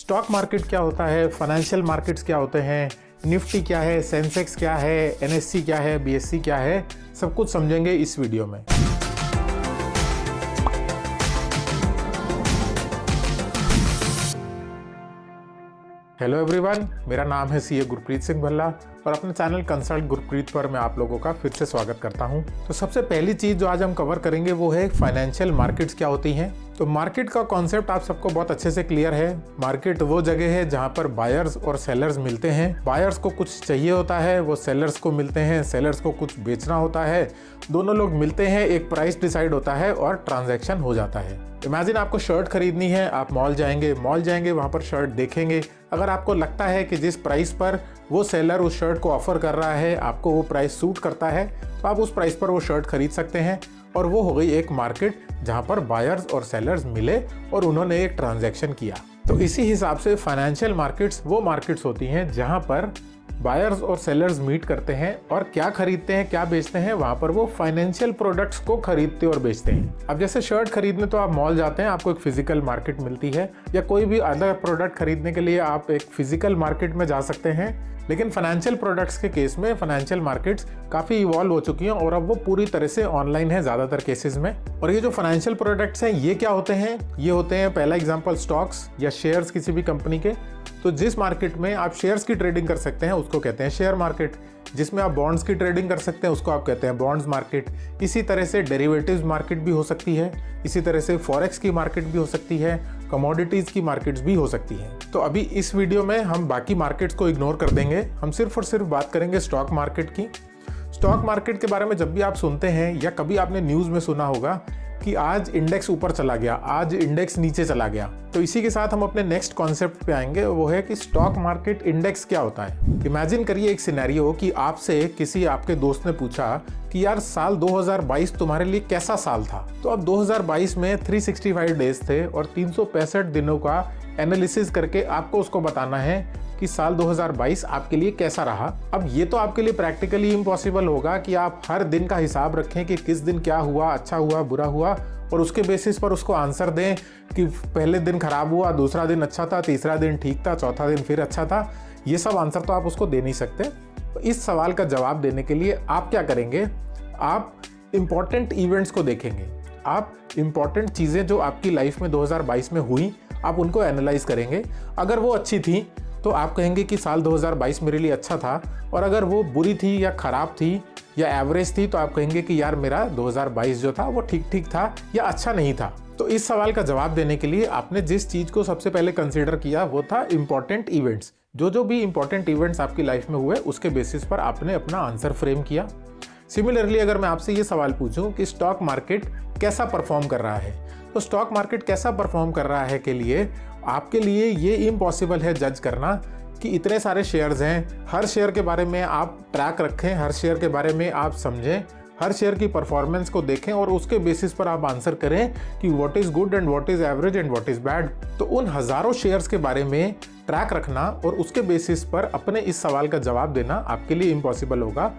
Stock market क्या होता है, फाइनेंशियल मार्केट्स क्या होते हैं, निफ्टी क्या है, सेंसेक्स क्या है, एनएससी क्या है, बीएससी क्या है, सब कुछ समझेंगे इस वीडियो में। हेलो एवरीवन, मेरा नाम है सीए गुरप्रीत सिंह भल्ला और अपने चैनल कंसल्ट गुरप्रीत पर मैं आप लोगों का फिर से स्वागत करता हूं। तो सबसे पहली चीज़ जो आज हम कवर करेंगे वो है फाइनेंशियल मार्केट्स क्या होती हैं। तो मार्केट का कॉन्सेप्ट आप सबको बहुत अच्छे से क्लियर है। मार्केट वो जगह है जहां पर बायर्स और सेलर्स मिलते हैं। बायर्स को कुछ चाहिए होता है, वो सेलर्स को मिलते हैं, सेलर्स को कुछ बेचना होता है, दोनों लोग मिलते हैं, एक प्राइस डिसाइड होता है और ट्रांजैक्शन हो जाता है। इमेजिन आपको शर्ट खरीदनी है, आप मॉल जाएंगे वहाँ पर शर्ट देखेंगे। अगर आपको लगता है कि जिस प्राइस पर वो सेलर उस शर्ट को ऑफर कर रहा है आपको वो प्राइस सूट करता है तो आप उस प्राइस पर वो शर्ट खरीद सकते हैं। और वो हो गई एक मार्केट जहाँ पर बायर्स और सेलर्स मिले और उन्होंने एक ट्रांजैक्शन किया। तो इसी हिसाब से फाइनेंशियल मार्केट्स वो मार्केट्स होती हैं जहाँ पर बायर्स और सेलर्स मीट करते हैं और क्या खरीदते हैं क्या बेचते हैं, वहाँ पर वो फाइनेंशियल प्रोडक्ट्स को खरीदते और बेचते हैं। अब जैसे शर्ट खरीदने तो आप मॉल जाते हैं, आपको एक फिजिकल मार्केट मिलती है, या कोई भी अदर प्रोडक्ट खरीदने के लिए आप एक फिजिकल मार्केट में जा सकते हैं। लेकिन फाइनेंशियल प्रोडक्ट्स के केस में फाइनेंशियल मार्केट्स काफ़ी इवॉल्व हो चुकी हैं और अब वो पूरी तरह से ऑनलाइन है ज़्यादातर केसेस में। और ये जो फाइनेंशियल प्रोडक्ट्स हैं ये क्या होते हैं? ये होते हैं, पहला एग्जांपल, स्टॉक्स या शेयर्स किसी भी कंपनी के। तो जिस मार्केट में आप शेयर्स की ट्रेडिंग कर सकते हैं उसको कहते हैं शेयर मार्केट। जिसमें आप बॉन्ड्स की ट्रेडिंग कर सकते हैं उसको आप कहते हैं बॉन्ड्स मार्केट। इसी तरह से डेरिवेटिव्स मार्केट भी हो सकती है, इसी तरह से फॉरेक्स की मार्केट भी हो सकती है, कमोडिटीज़ की मार्केट्स भी हो सकती हैं। तो अभी इस वीडियो में हम बाकी मार्केट्स को इग्नोर कर देंगे, हम सिर्फ और सिर्फ बात करेंगे स्टॉक मार्केट की। स्टॉक मार्केट के बारे में जब भी आप सुनते हैं या कभी आपने न्यूज़ में सुना होगा कि आज इंडेक्स ऊपर चला गया, आज इंडेक्स नीचे चला गया, तो इसी के साथ हम अपने नेक्स्ट कॉन्सेप्ट पे आएंगे, वो है कि स्टॉक मार्केट इंडेक्स क्या होता है। इमेजिन करिए एक सिनेरियो कि आपसे किसी आपके दोस्त ने पूछा कि यार साल 2022 तुम्हारे लिए कैसा साल था। तो अब 2022 में 365 डेज थे और 365 दिनों का एनालिसिस करके आपको उसको बताना है कि साल 2022 आपके लिए कैसा रहा। अब ये तो आपके लिए प्रैक्टिकली इम्पॉसिबल होगा कि आप हर दिन का हिसाब रखें कि किस दिन क्या हुआ, अच्छा हुआ, बुरा हुआ, और उसके बेसिस पर उसको आंसर दें कि पहले दिन खराब हुआ, दूसरा दिन अच्छा था, तीसरा दिन ठीक था, चौथा दिन फिर अच्छा था। ये सब आंसर तो आप उसको दे नहीं सकते। तो इस सवाल का जवाब देने के लिए आप क्या करेंगे? आप इम्पॉर्टेंट इवेंट्स को देखेंगे, आप इम्पॉर्टेंट चीज़ें जो आपकी लाइफ में 2022 में हुई आप उनको एनालाइज करेंगे। अगर वो अच्छी थी तो आप कहेंगे कि साल 2022 मेरे लिए अच्छा था, और अगर वो बुरी थी या ख़राब थी या एवरेज थी तो आप कहेंगे कि यार मेरा 2022 जो था वो ठीक ठीक था या अच्छा नहीं था। तो इस सवाल का जवाब देने के लिए आपने जिस चीज़ को सबसे पहले कंसीडर किया वो था इम्पॉर्टेंट इवेंट्स। जो भी इम्पॉर्टेंट इवेंट्स आपकी लाइफ में हुए उसके बेसिस पर आपने अपना आंसर फ्रेम किया। सिमिलरली अगर मैं आपसे ये सवाल पूछूं कि स्टॉक मार्केट कैसा परफॉर्म कर रहा है, तो स्टॉक मार्केट कैसा परफॉर्म कर रहा है के लिए आपके लिए ये इम्पॉसिबल है जज करना कि इतने सारे शेयर्स हैं, हर शेयर के बारे में आप ट्रैक रखें, हर शेयर के बारे में आप समझें, हर शेयर की परफॉर्मेंस को देखें और उसके बेसिस पर आप आंसर करें कि what is good and what is average and what is bad. तो उन हज़ारों शेयर्स के बारे में ट्रैक रखना और उसके बेसिस पर अपने इस सवाल का जवाब देना आपके लिए इम्पॉसिबल होगा।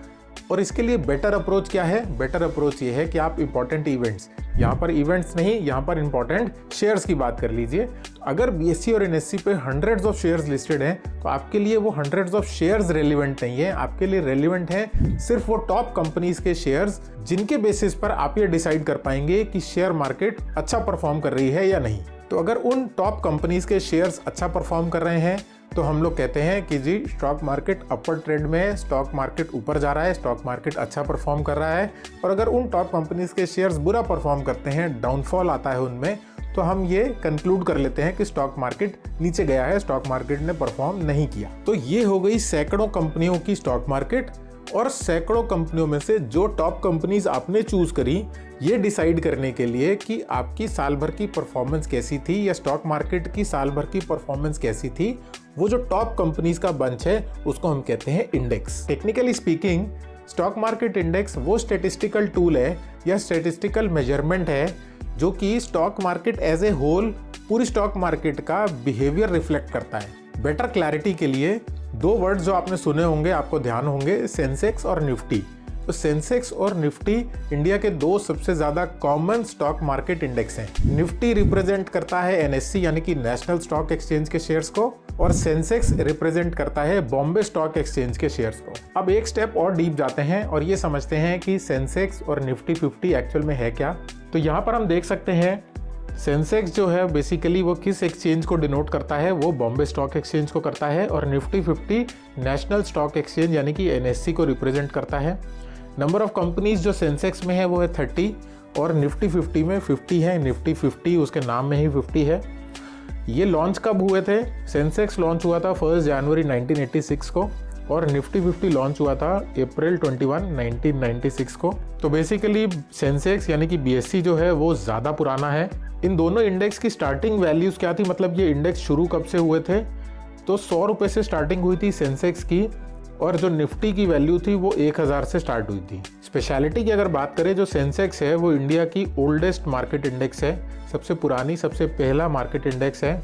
और इसके लिए बेटर अप्रोच क्या है? बेटर अप्रोच ये है कि आप इंपॉर्टेंट इवेंट्स, यहाँ पर इवेंट्स नहीं, यहाँ पर इंपॉर्टेंट शेयर्स की बात कर लीजिए। अगर बीएससी और एनएससी पे हंड्रेड्स ऑफ शेयर्स लिस्टेड हैं तो आपके लिए वो हंड्रेड्स ऑफ शेयर्स रेलिवेंट नहीं है, आपके लिए रेलिवेंट है सिर्फ वो टॉप कंपनीज के शेयर्स जिनके बेसिस पर आप ये डिसाइड कर पाएंगे कि शेयर मार्केट अच्छा परफॉर्म कर रही है या नहीं। तो अगर उन टॉप कंपनीज के शेयर्स अच्छा परफॉर्म कर रहे हैं तो हम लोग कहते हैं कि जी स्टॉक मार्केट अपर ट्रेंड में है, स्टॉक मार्केट ऊपर जा रहा है, स्टॉक मार्केट अच्छा परफॉर्म कर रहा है। और अगर उन टॉप कंपनीज के शेयर्स बुरा परफॉर्म करते हैं, डाउनफॉल आता है उनमें, तो हम ये कंक्लूड कर लेते हैं कि स्टॉक मार्केट नीचे गया है, स्टॉक मार्केट ने परफॉर्म नहीं किया। तो ये हो गई सैकड़ों कंपनियों की स्टॉक मार्केट, और सैकड़ों कंपनियों में से जो टॉप कंपनीज आपने चूज करी ये डिसाइड करने के लिए कि आपकी साल भर की परफॉर्मेंस कैसी थी या स्टॉक मार्केट की साल भर की परफॉर्मेंस कैसी थी, वो जो टॉप कंपनीज का बंच है उसको हम कहते हैं index. Technically speaking stock market index वो स्टैटिस्टिकल टूल है या स्टैटिस्टिकल मेजरमेंट है जो कि stock market as a whole, पूरी स्टॉक मार्केट का बिहेवियर रिफ्लेक्ट करता है। बेटर क्लैरिटी के लिए दो वर्ड्स जो आपने सुने होंगे, आपको ध्यान होंगे, सेंसेक्स और निफ्टी। तो सेंसेक्स और निफ्टी इंडिया के दो सबसे ज़्यादा कॉमन स्टॉक मार्केट इंडेक्स हैं। निफ्टी रिप्रेजेंट करता है एनएससी यानी कि नेशनल स्टॉक एक्सचेंज के शेयर्स को, और सेंसेक्स रिप्रेजेंट करता है बॉम्बे स्टॉक एक्सचेंज के शेयर्स को। अब एक स्टेप और डीप जाते हैं और ये समझते हैं कि सेंसेक्स और निफ्टी 50 एक्चुअल में है क्या। तो यहाँ पर हम देख सकते हैं सेंसेक्स जो है बेसिकली वो किस एक्सचेंज को डिनोट करता है, वो बॉम्बे स्टॉक एक्सचेंज को करता है, और निफ्टी 50 नेशनल स्टॉक एक्सचेंज यानी कि एनएससी को रिप्रेजेंट करता है। नंबर ऑफ कंपनीज जो सेंसेक्स में है वो है 30 और निफ्टी 50 में 50 है। निफ्टी 50 उसके नाम में ही 50 है। ये लॉन्च कब हुए थे? सेंसेक्स लॉन्च हुआ था 1 जनवरी 1986 को और निफ्टी 50 लॉन्च हुआ था अप्रैल 21, 1996 को। तो बेसिकली सेंसेक्स यानी कि बीएससी जो है वो ज़्यादा पुराना है। इन दोनों इंडेक्स की स्टार्टिंग वैल्यूज़ क्या थी, मतलब ये इंडेक्स शुरू कब से हुए थे? तो 100 रुपये से स्टार्टिंग हुई थी सेंसेक्स की, और जो निफ्टी की वैल्यू थी वो 1000 से स्टार्ट हुई थी। स्पेशलिटी की अगर बात करें, जो सेंसेक्स है वो इंडिया की ओल्डेस्ट मार्केट इंडेक्स है, सबसे पुरानी, सबसे पहला मार्केट इंडेक्स है।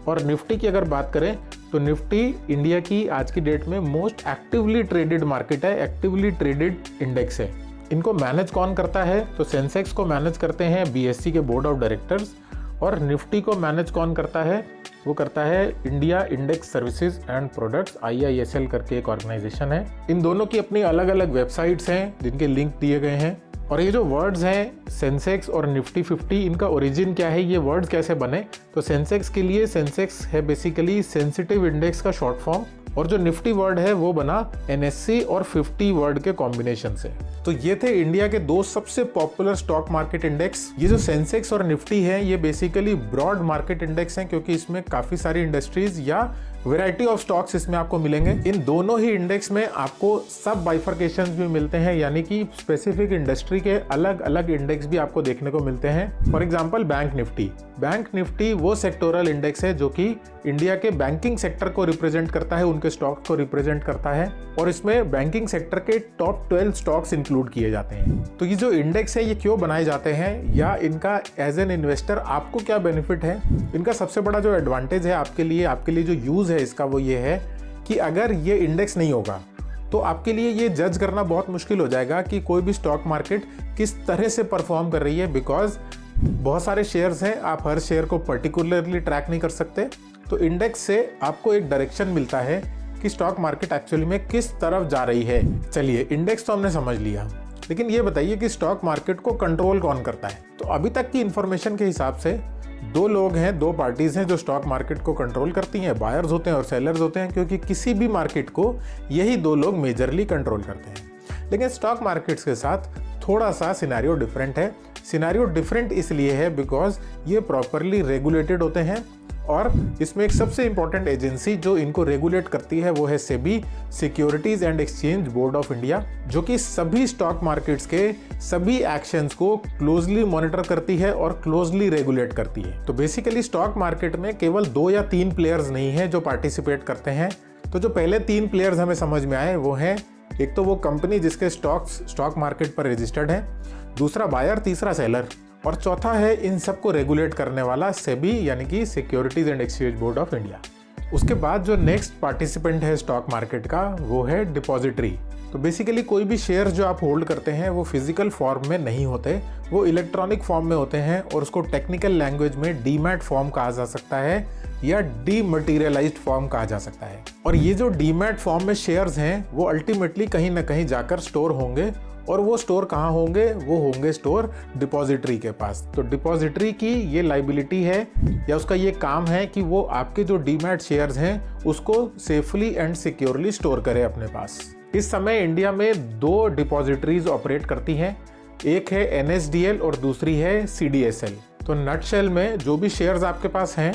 और निफ्टी की अगर बात करें तो निफ्टी इंडिया की आज की डेट में मोस्ट एक्टिवली ट्रेडेड मार्केट है, एक्टिवली ट्रेडेड इंडेक्स है। इनको मैनेज कौन करता है? तो सेंसेक्स को मैनेज करते हैं बीएससी के बोर्ड ऑफ डायरेक्टर्स, और निफ्टी को मैनेज कौन करता है? वो करता है India index services and products, IISL करके एक ऑर्गेनाइजेशन है। इन दोनों की अपनी अलग अलग वेबसाइट्स हैं जिनके लिंक दिए गए हैं। और ये जो वर्ड्स हैं सेंसेक्स और निफ्टी 50, इनका ओरिजिन क्या है, ये वर्ड्स कैसे बने? तो सेंसेक्स के लिए सेंसेक्स है बेसिकली सेंसिटिव इंडेक्स का शॉर्ट फॉर्म, और जो निफ्टी वर्ड है वो बना एनएससी और 50 वर्ड के कॉम्बिनेशन से। तो ये थे इंडिया के दो सबसे पॉपुलर स्टॉक मार्केट इंडेक्स। ये जो सेंसेक्स और निफ्टी है ये बेसिकली ब्रॉड मार्केट इंडेक्स हैं, क्योंकि इसमें काफ़ी सारी इंडस्ट्रीज या वैरायटी ऑफ स्टॉक्स इसमें आपको मिलेंगे। इन दोनों ही इंडेक्स में आपको सब बाइफर्केशंस भी मिलते हैं, यानी कि स्पेसिफिक इंडस्ट्री के अलग अलग इंडेक्स भी आपको देखने को मिलते हैं। फॉर एग्जांपल बैंक निफ्टी वो सेक्टोरल इंडेक्स है जो कि इंडिया के बैंकिंग सेक्टर को रिप्रेजेंट करता है, उनके स्टॉक्स को रिप्रेजेंट करता है, और इसमें बैंकिंग सेक्टर के टॉप 12 स्टॉक्स इंक्लूड किए जाते हैं। तो ये जो इंडेक्स है ये क्यों बनाए जाते हैं, या इनका एज एन इन्वेस्टर आपको क्या बेनिफिट है? इनका सबसे बड़ा जो एडवांटेज है आपके लिए जो यूज है इसका, वो ये है कि अगर ये इंडेक्स नहीं होगा तो आपके लिए ये जज करना बहुत मुश्किल हो जाएगा कि कोई भी स्टॉक मार्केट किस तरह से परफॉर्म कर रही है, बिकॉज बहुत सारे शेयर्स हैं, आप हर शेयर को पर्टिकुलरली ट्रैक नहीं कर सकते। तो इंडेक्स से आपको एक डायरेक्शन मिलता है कि स्टॉक मार्केट एक्चुअली में किस तरफ जा रही है। चलिए, इंडेक्स तो हमने समझ लिया, लेकिन ये बताइए कि स्टॉक मार्केट को कंट्रोल कौन करता है? तो अभी तक की इंफॉर्मेशन के हिसाब से दो लोग हैं, दो पार्टीज हैं जो स्टॉक मार्केट को कंट्रोल करती हैं, बायर्स होते हैं और सेलर्स होते हैं, क्योंकि किसी भी मार्केट को यही दो लोग मेजरली कंट्रोल करते हैं। लेकिन स्टॉक मार्केट्स के साथ थोड़ा सा सिनेरियो डिफरेंट है। सिनेरियो डिफरेंट इसलिए है बिकॉज ये प्रॉपरली रेगुलेटेड होते हैं, और इसमें एक सबसे इंपॉर्टेंट एजेंसी जो इनको रेगुलेट करती है वो है SEBI, securities and exchange board of India, जो कि सभी स्टॉक मार्केट्स के सभी एक्शंस को क्लोजली मॉनिटर करती है और क्लोजली रेगुलेट करती है। तो बेसिकली स्टॉक मार्केट में केवल 2 या 3 प्लेयर्स नहीं है जो पार्टिसिपेट करते हैं। तो जो पहले 3 प्लेयर्स हमें समझ में आए वो हैं, एक तो वो कंपनी जिसके स्टॉक्स स्टॉक मार्केट पर रजिस्टर्ड है, दूसरा बायर, तीसरा सेलर, और चौथा है इन सबको रेगुलेट करने वाला सेबी यानी कि securities and exchange board of India. उसके बाद जो नेक्स्ट पार्टिसिपेंट है स्टॉक मार्केट का वो है डिपॉजिटरी। तो बेसिकली कोई भी शेयर जो आप होल्ड करते हैं वो फिजिकल फॉर्म में नहीं होते, वो इलेक्ट्रॉनिक फॉर्म में होते हैं, और उसको टेक्निकल लैंग्वेज में डीमैट फॉर्म कहा जा सकता है या डीमटेरियलाइज्ड फॉर्म कहा जा सकता है। और ये जो डीमैट फॉर्म में शेयर्स हैं वो अल्टीमेटली कहीं ना कहीं जाकर स्टोर होंगे, और वो स्टोर कहाँ होंगे? वो होंगे स्टोर डिपॉजिटरी के पास। तो डिपॉजिटरी की ये लाइबिलिटी है या उसका ये काम है कि वो आपके जो डीमैट शेयर्स हैं उसको सेफली एंड सिक्योरली स्टोर करे अपने पास। इस समय इंडिया में 2 डिपॉजिटरीज ऑपरेट करती हैं, एक है NSDL और दूसरी है CDSL। तो नटशेल में जो भी शेयर्स आपके पास हैं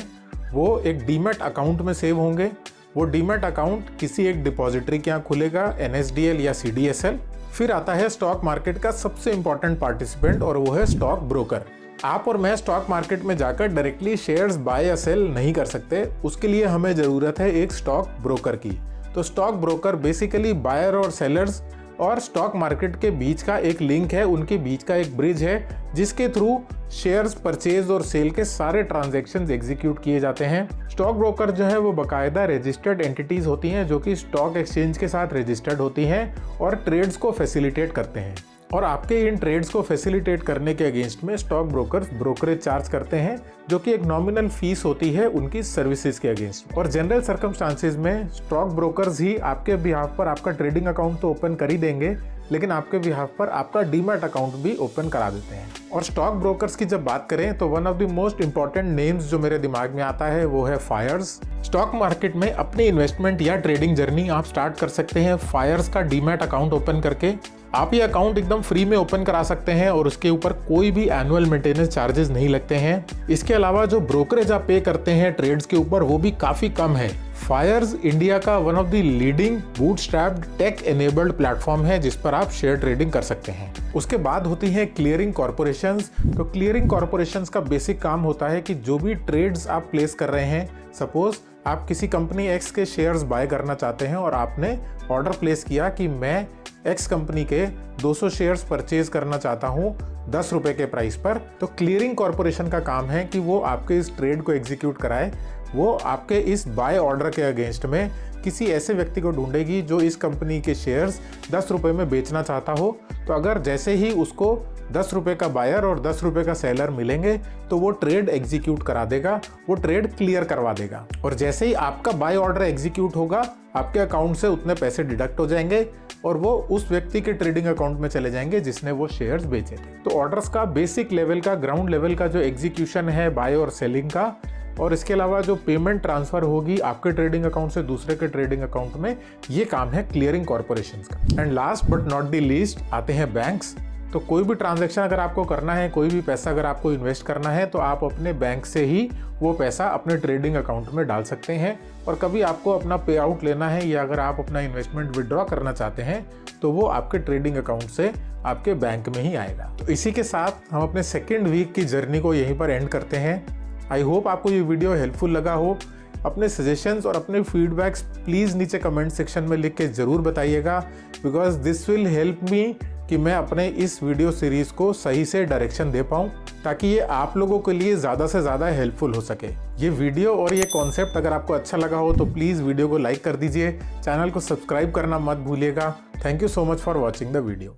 वो एक डीमैट अकाउंट में सेव होंगे। वो डीमैट अकाउंट किसी एक डिपॉजिटरी के यहाँ खुलेगा, NSDL या CDSL। फिर आता है स्टॉक मार्केट का सबसे इंपॉर्टेंट पार्टिसिपेंट, और वो है स्टॉक ब्रोकर। आप और मैं स्टॉक मार्केट में जाकर डायरेक्टली शेयर्स बाय या सेल नहीं कर सकते, उसके लिए हमें ज़रूरत है एक स्टॉक ब्रोकर की। तो स्टॉक ब्रोकर बेसिकली बायर और सेलर्स और स्टॉक मार्केट के बीच का एक लिंक है, उनके बीच का एक ब्रिज है जिसके थ्रू शेयर्स परचेज और सेल के सारे ट्रांजैक्शंस एग्जीक्यूट किए जाते हैं। स्टॉक ब्रोकर जो है वो बाकायदा रजिस्टर्ड एंटिटीज होती हैं जो कि स्टॉक एक्सचेंज के साथ रजिस्टर्ड होती हैं और ट्रेड्स को फैसिलिटेट करते हैं। और आपके इन ट्रेड्स को फैसिलिटेट करने के अगेंस्ट में स्टॉक ब्रोकर्स ब्रोकरेज चार्ज करते हैं, जो कि एक नॉमिनल फीस होती है उनकी सर्विसेज के अगेंस्ट। और जनरल सर्कमस्टांसेस में स्टॉक ब्रोकर्स ही आपके बिहाफ पर आपका ट्रेडिंग अकाउंट तो ओपन कर ही देंगे, लेकिन आपके बिहाफ पर आपका डीमैट अकाउंट भी ओपन करा देते हैं। और स्टॉक ब्रोकर्स की जब बात करें तो one of the most important names जो मेरे दिमाग में आता है वो है फायर्स। स्टॉक मार्केट में अपनी इन्वेस्टमेंट या ट्रेडिंग जर्नी आप स्टार्ट कर सकते हैं फायर्स का डीमैट अकाउंट ओपन करके। आप ये अकाउंट एकदम फ्री में ओपन करा सकते हैं और उसके ऊपर कोई भी एनुअल मेंटेनेंस चार्जेस नहीं लगते हैं। इसके अलावा जो ब्रोकरेज आप पे करते हैं ट्रेड्स के ऊपर वो भी काफी कम है। फायर्स इंडिया का one of the leading bootstrapped tech enabled platform है जिस पर आप शेयर ट्रेडिंग कर सकते हैं। उसके बाद होती है क्लियरिंग कॉर्पोरेशंस। तो क्लियरिंग कॉर्पोरेशंस का बेसिक काम होता है कि जो भी ट्रेड्स आप प्लेस कर रहे हैं, सपोज आप किसी कंपनी एक्स के शेयर्स बाय करना चाहते हैं और आपने ऑर्डर प्लेस किया कि मैं एक्स कंपनी के 200 शेयर्स परचेज करना चाहता हूँ 10 रुपए के प्राइस पर, तो क्लियरिंग कॉर्पोरेशन का काम है कि वो आपके इस ट्रेड को एग्जीक्यूट कराए। वो आपके इस बाय ऑर्डर के अगेंस्ट में किसी ऐसे व्यक्ति को ढूंढेगी जो इस कंपनी के शेयर्स 10 रुपए में बेचना चाहता हो। तो अगर जैसे ही उसको 10 रुपए का बायर और 10 रुपए का सेलर मिलेंगे तो वो ट्रेड एग्जीक्यूट करा देगा, वो ट्रेड क्लियर करवा देगा। और जैसे ही आपका बाय ऑर्डर एग्जीक्यूट होगा आपके अकाउंट से उतने पैसे डिडक्ट हो जाएंगे और वो उस व्यक्ति के ट्रेडिंग अकाउंट में चले जाएंगे जिसने वो शेयर्स बेचे थे। तो ऑर्डर्स का बेसिक लेवल का, ग्राउंड लेवल का जो एग्जीक्यूशन है बाय और सेलिंग का, और इसके अलावा जो पेमेंट ट्रांसफर होगी आपके ट्रेडिंग अकाउंट से दूसरे के ट्रेडिंग अकाउंट में, ये काम है क्लियरिंग कॉर्पोरेशंस का। And last but not the least आते हैं बैंक्स। तो कोई भी ट्रांजैक्शन अगर आपको करना है, कोई भी पैसा अगर आपको इन्वेस्ट करना है, तो आप अपने बैंक से ही वो पैसा अपने ट्रेडिंग अकाउंट में डाल सकते हैं। और कभी आपको अपना पे आउट लेना है या अगर आप अपना इन्वेस्टमेंट विड्रॉ करना चाहते हैं तो वो आपके ट्रेडिंग अकाउंट से आपके बैंक में ही आएगा। तो इसी के साथ हम अपने सेकेंड वीक की जर्नी को यहीं पर एंड करते हैं। आई होप आपको ये वीडियो हेल्पफुल लगा हो। अपने सजेशंस और अपने फीडबैक्स प्लीज़ नीचे कमेंट सेक्शन में लिख के ज़रूर बताइएगा, because this will help me कि मैं अपने इस वीडियो सीरीज़ को सही से डायरेक्शन दे पाऊँ, ताकि ये आप लोगों के लिए ज़्यादा से ज़्यादा हेल्पफुल हो सके। ये वीडियो और ये कॉन्सेप्ट अगर आपको अच्छा लगा हो तो प्लीज़ वीडियो को लाइक कर दीजिए, चैनल को सब्सक्राइब करना मत भूलिएगा। Thank you so much for watching the video.